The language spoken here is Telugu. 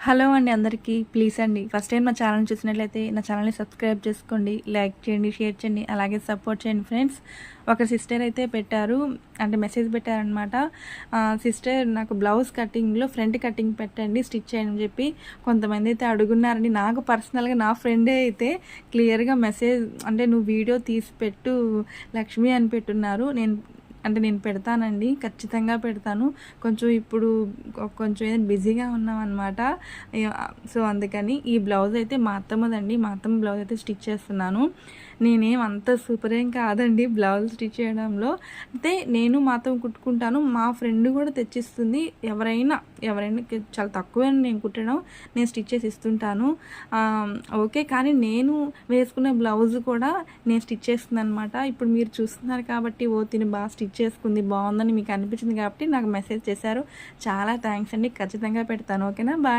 హలో అండి అందరికీ. ప్లీజ్ అండి ఫస్ట్ టైం నా ఛానల్ చూసినట్లయితే నా ఛానల్ని సబ్స్క్రైబ్ చేసుకోండి, లైక్ చేయండి, షేర్ చేయండి, అలాగే సపోర్ట్ చేయండి ఫ్రెండ్స్. ఒక సిస్టర్ అయితే పెట్టారు, అంటే మెసేజ్ పెట్టారనమాట. సిస్టర్ నాకు బ్లౌజ్ కటింగ్లో ఫ్రంట్ కటింగ్ పెట్టండి, స్టిచ్ చేయని చెప్పి కొంతమంది అయితే అడుగున్నారండి. నాకు పర్సనల్గా నా ఫ్రెండే అయితే క్లియర్గా మెసేజ్, అంటే నువ్వు వీడియో తీసి పెట్టు లక్ష్మి అని పెట్టున్నారు. నేను పెడతానండి, ఖచ్చితంగా పెడతాను. కొంచెం ఇప్పుడు కొంచెం ఏదైనా బిజీగా ఉన్నామన్నమాట. సో అందుకని ఈ బ్లౌజ్ అయితే మా అత్తమ్మదండి. మా అత్తమ్మ బ్లౌజ్ అయితే స్టిచ్ చేస్తున్నాను. నేనేం అంత సూపర్ ఏం కాదండి బ్లౌజ్ స్టిచ్ చేయడంలో. అయితే నేను మా అత్తమ్మ కుట్టుకుంటాను, మా ఫ్రెండ్ కూడా తెచ్చిస్తుంది. ఎవరైనా చాలా తక్కువే నేను కుట్టడం, నేను స్టిచ్ చేసి ఇస్తుంటాను. ఓకే, కానీ నేను వేసుకునే బ్లౌజ్ కూడా నేను స్టిచ్ చేస్తుంది అనమాట. ఇప్పుడు మీరు చూస్తున్నారు కాబట్టి తిని బాగా స్టిచ్ చేసుకుంది, బాగుందని మీకు అనిపించింది కాబట్టి నాకు మెసేజ్ చేశారు. చాలా థ్యాంక్స్ అండి, ఖచ్చితంగా పెడతాను. ఓకేనా, బాయ్.